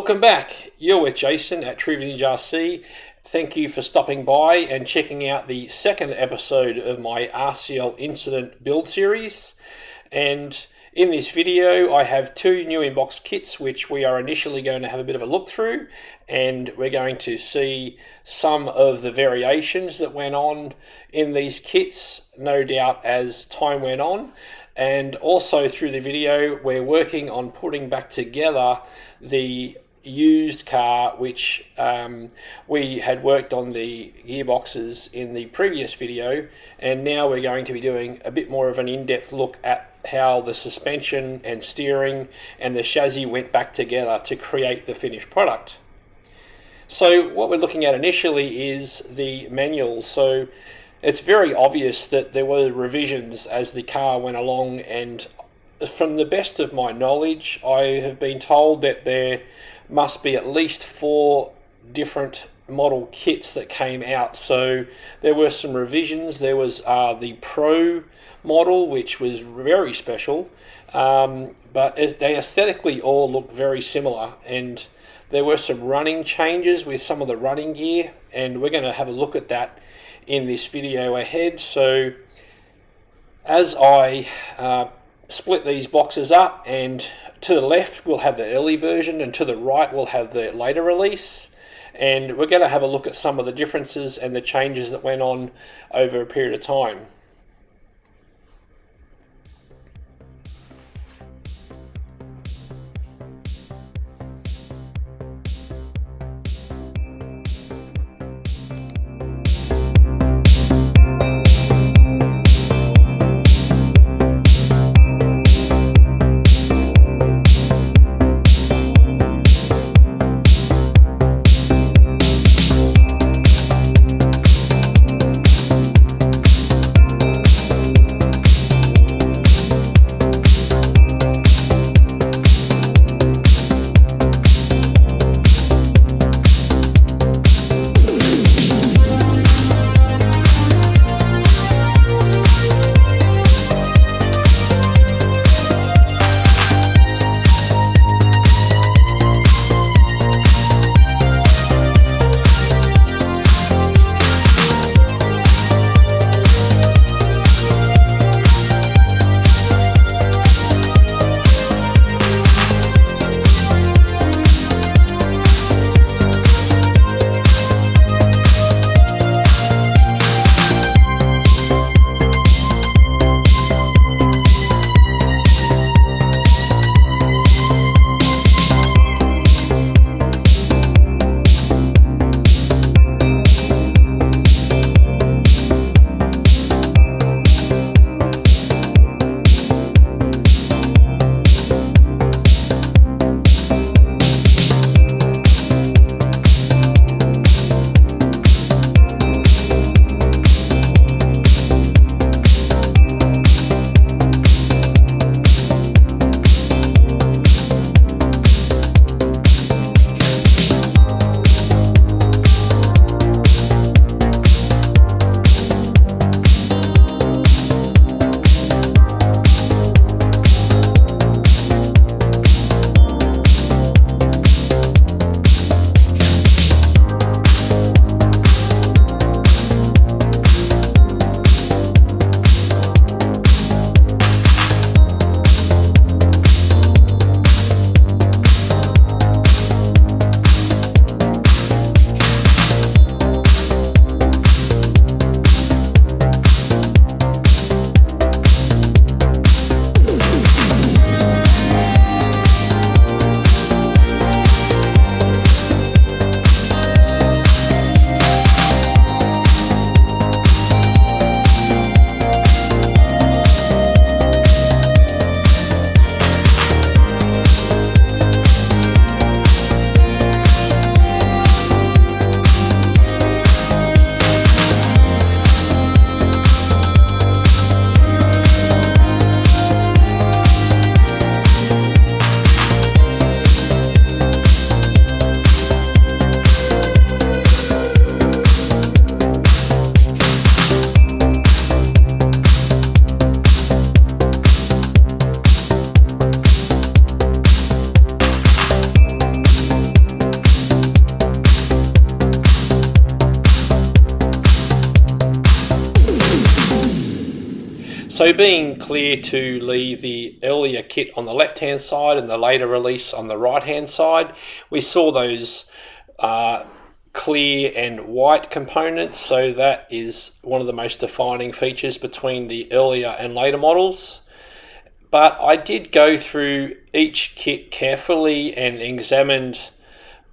Welcome back. You're with Jason at True Vintage RC. Thank you for stopping by and checking out the second episode of my RCL Incident build series. And in this video, I have two new in-box kits which we are initially going to have a bit of a look through, and we're going to see some of the variations that went on in these kits, no doubt as time went on. And also through the video, we're working on putting back together the used car which we had worked on the gearboxes in the previous video, and now we're going to be doing a bit more of an in-depth look at how the suspension and steering and the chassis went back together to create the finished product. So what we're looking at initially is the manual. So it's very obvious that there were revisions as the car went along, and from the best of my knowledge, I have been told that there must be at least 4 different model kits that came out. So there were some revisions. There was the Pro model, which was very special, but they aesthetically all look very similar, and there were some running changes with some of the running gear, and we're going to have a look at that in this video ahead. So as I split these boxes up, and to the left we'll have the early version and to the right we'll have the later release, and we're going to have a look at some of the differences and the changes that went on over a period of time. So being clear to leave the earlier kit on the left hand side and the later release on the right hand side, we saw those clear and white components, so that is one of the most defining features between the earlier and later models. But I did go through each kit carefully and examined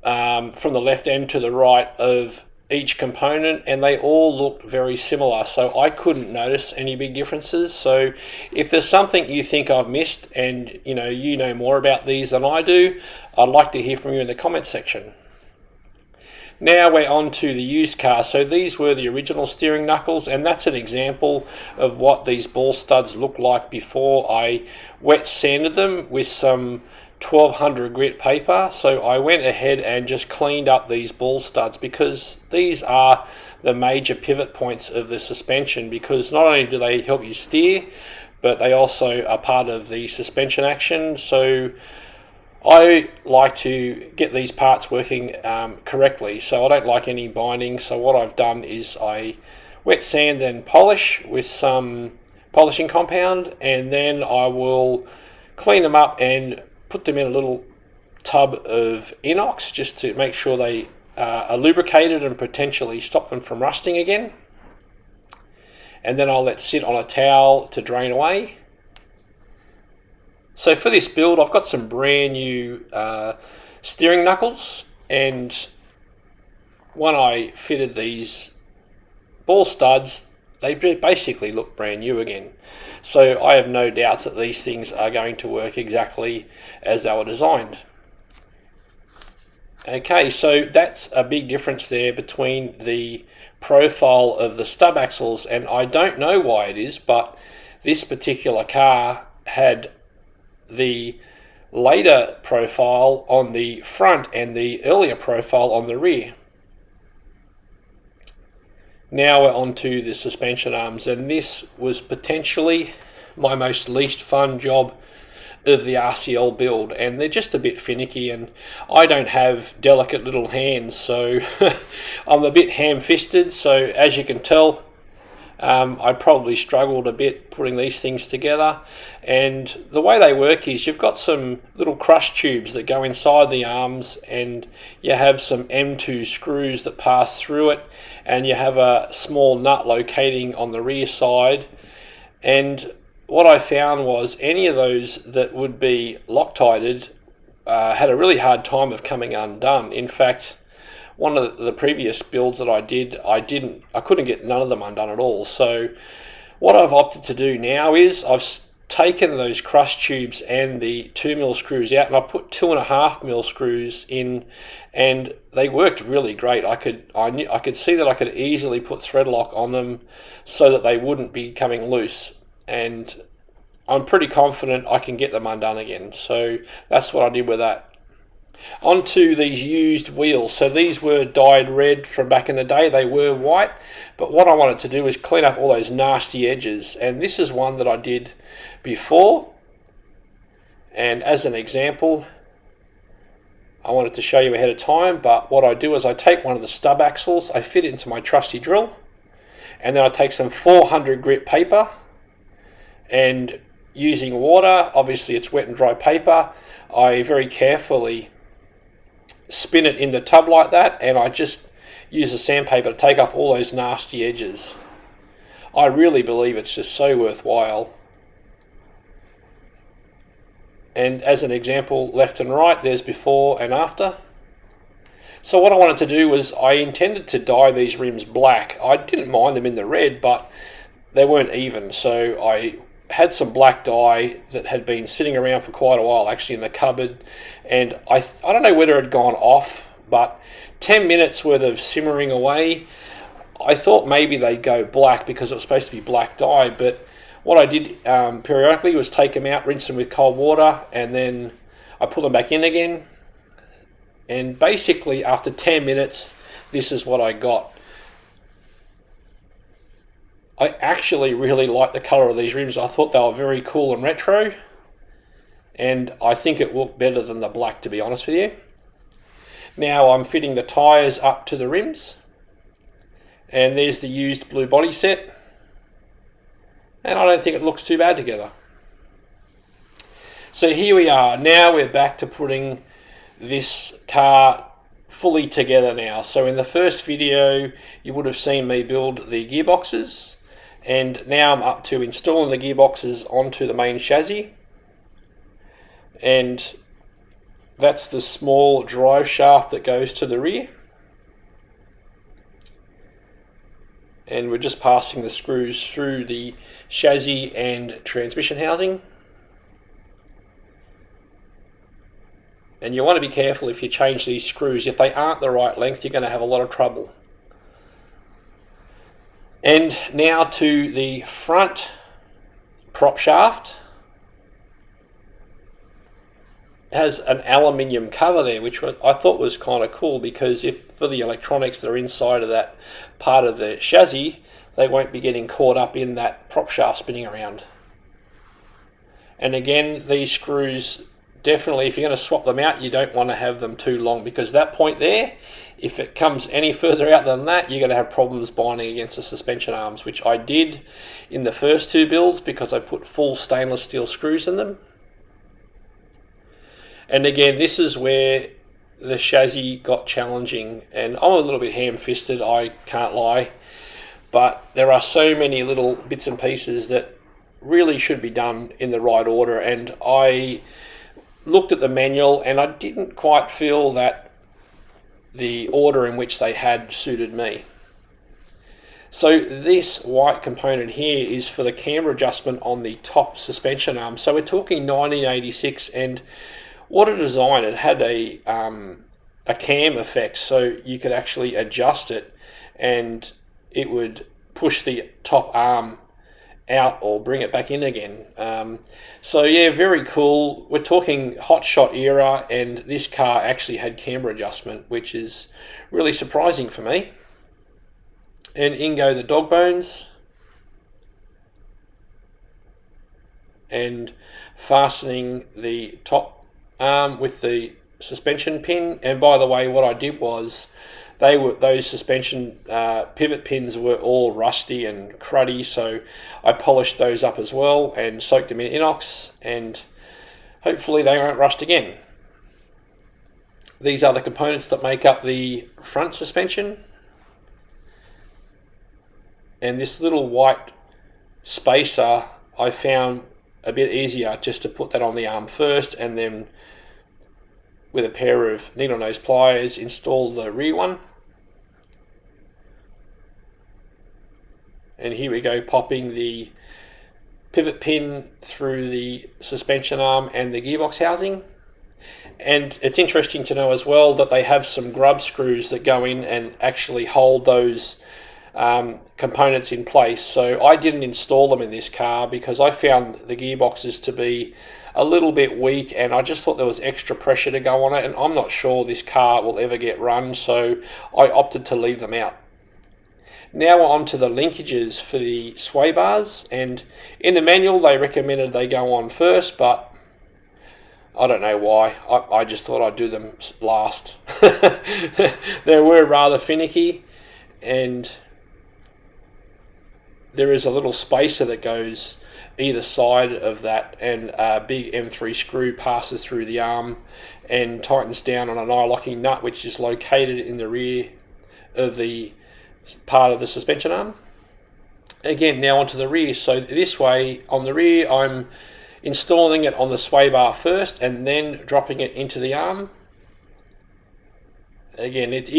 from the left end to the right of each component, and they all looked very similar, so I couldn't notice any big differences. So if there's something you think I've missed and you know more about these than I do, I'd like to hear from you in the comment section. Now we're on to the used car. So these were the original steering knuckles, and that's an example of what these ball studs looked like before I wet sanded them with some 1200 grit paper. So I went ahead and just cleaned up these ball studs, because these are the major pivot points of the suspension, because not only do they help you steer, but they also are part of the suspension action. So I like to get these parts working correctly, so I don't like any binding. So what I've done is I wet sand and polish with some polishing compound, and then I will clean them up and put them in a little tub of inox just to make sure they are lubricated and potentially stop them from rusting again. And then I'll let sit on a towel to drain away. So for this build, I've got some brand new steering knuckles, and when I fitted these ball studs, they basically look brand new again. So I have no doubts that these things are going to work exactly as they were designed. Okay, so that's a big difference there between the profile of the stub axles, and I don't know why it is, but this particular car had the later profile on the front and the earlier profile on the rear. Now we're on to the suspension arms, and this was potentially my most least fun job of the RCL build, and they're just a bit finicky, and I don't have delicate little hands, so I'm a bit ham-fisted. So as you can tell, I probably struggled a bit putting these things together. And the way they work is you've got some little crush tubes that go inside the arms, and you have some M2 screws that pass through it, and you have a small nut locating on the rear side. And what I found was any of those that would be Loctited had a really hard time of coming undone. In fact, one of the previous builds that I did, I couldn't get none of them undone at all. So what I've opted to do now is I've taken those crush tubes and the 2mm screws out, and I put 2.5mm screws in, and they worked really great. I could see that I could easily put thread lock on them so that they wouldn't be coming loose, and I'm pretty confident I can get them undone again. So that's what I did with that. Onto these used wheels. So these were dyed red from back in the day. They were white, but what I wanted to do was clean up all those nasty edges, and this is one that I did before. And as an example, I wanted to show you ahead of time, but what I do is I take one of the stub axles, I fit it into my trusty drill, and then I take some 400 grit paper, and using water, obviously it's wet and dry paper, I very carefully spin it in the tub like that, and I just use a sandpaper to take off all those nasty edges. I really believe it's just so worthwhile. And as an example, left and right, there's before and after. So what I wanted to do was I intended to dye these rims black. I didn't mind them in the red, but they weren't even, so I had some black dye that had been sitting around for quite a while, actually in the cupboard, and I don't know whether it had gone off, but 10 minutes worth of simmering away, I thought maybe they'd go black because it was supposed to be black dye. But what I did periodically was take them out, rinse them with cold water, and then I put them back in again, and basically after 10 minutes this is what I got. I actually really like the colour of these rims. I thought they were very cool and retro, and I think it looked better than the black, to be honest with you. Now I'm fitting the tyres up to the rims, and there's the used blue body set. and I don't think it looks too bad together. So here we are. Now we're back to putting this car fully together now. So in the first video you would have seen me build the gearboxes, and now I'm up to installing the gearboxes onto the main chassis, and that's the small drive shaft that goes to the rear, and we're just passing the screws through the chassis and transmission housing. And you want to be careful if you change these screws. If they aren't the right length, you're going to have a lot of trouble. And now to the front prop shaft. It has an aluminium cover there, which I thought was kind of cool, because if for the electronics that are inside of that part of the chassis, they won't be getting caught up in that prop shaft spinning around. And again, these screws, definitely, if you're going to swap them out, you don't want to have them too long, because that point there, if it comes any further out than that, you're going to have problems binding against the suspension arms, which I did in the first two builds because I put full stainless steel screws in them. And again, this is where the chassis got challenging, and I'm a little bit ham-fisted, I can't lie, but there are so many little bits and pieces that really should be done in the right order, and I looked at the manual and I didn't quite feel that the order in which they had suited me. So this white component here is for the camber adjustment on the top suspension arm. So we're talking 1986, and what a design. It had a cam effect, so you could actually adjust it and it would push the top arm out or bring it back in again. So yeah, very cool. We're talking hot shot era, and this car actually had camber adjustment, which is really surprising for me. And in go the dog bones, and fastening the top arm with the suspension pin. And by the way, what I did was, those suspension pivot pins were all rusty and cruddy, so I polished those up as well and soaked them in inox, and hopefully they won't rust again. These are the components that make up the front suspension, and this little white spacer I found a bit easier just to put that on the arm first, and then with a pair of needle nose pliers install the rear one. And here we go, popping the pivot pin through the suspension arm and the gearbox housing. And it's interesting to know as well that they have some grub screws that go in and actually hold those components in place. So I didn't install them in this car because I found the gearboxes to be a little bit weak, and I just thought there was extra pressure to go on it, and I'm not sure this car will ever get run, so I opted to leave them out. Now we're on to the linkages for the sway bars, and in the manual they recommended they go on first, but I don't know why. I just thought I'd do them last. They were rather finicky, and there is a little spacer that goes either side of that, and a big M3 screw passes through the arm and tightens down on an eye locking nut, which is located in the rear of the part of the suspension arm. Again, now onto the rear. So this way, on the rear, I'm installing it on the sway bar first and then dropping it into the arm. Again, it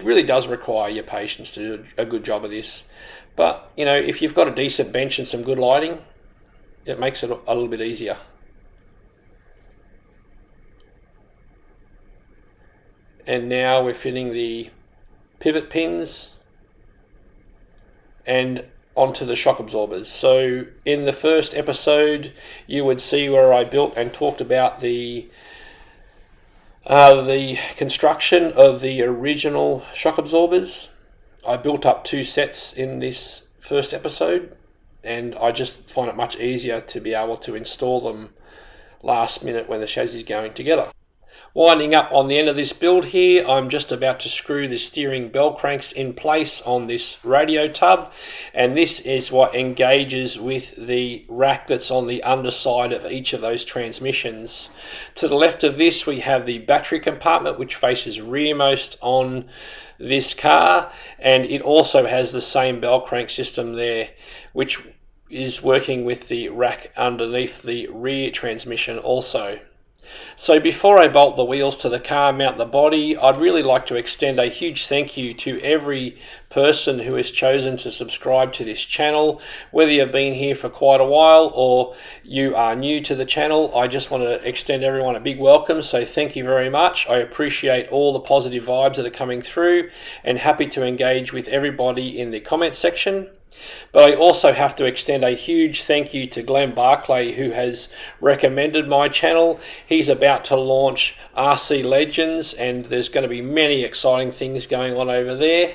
really does require your patience to do a good job of this. But, you know, if you've got a decent bench and some good lighting, it makes it a little bit easier. And now we're fitting the pivot pins and onto the shock absorbers. So in the first episode, you would see where I built and talked about the construction of the original shock absorbers. I built up 2 sets in this first episode, and I just find it much easier to be able to install them last minute when the chassis is going together. Winding up on the end of this build here, I'm just about to screw the steering bell cranks in place on this radio tub, and this is what engages with the rack that's on the underside of each of those transmissions. To the left of this we have the battery compartment, which faces rearmost on this car, and it also has the same bell crank system there, which is working with the rack underneath the rear transmission also. So before I bolt the wheels to the car, mount the body, I'd really like to extend a huge thank you to every person who has chosen to subscribe to this channel. Whether you've been here for quite a while or you are new to the channel, I just want to extend everyone a big welcome, so thank you very much. I appreciate all the positive vibes that are coming through and happy to engage with everybody in the comment section. But I also have to extend a huge thank you to Glenn Barclay, who has recommended my channel. He's about to launch RC Legends, and there's going to be many exciting things going on over there.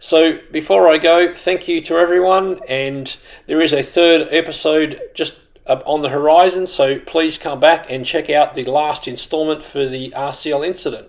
So before I go, thank you to everyone, and there is a third episode just on the horizon, so please come back and check out the last installment for the RCL incident.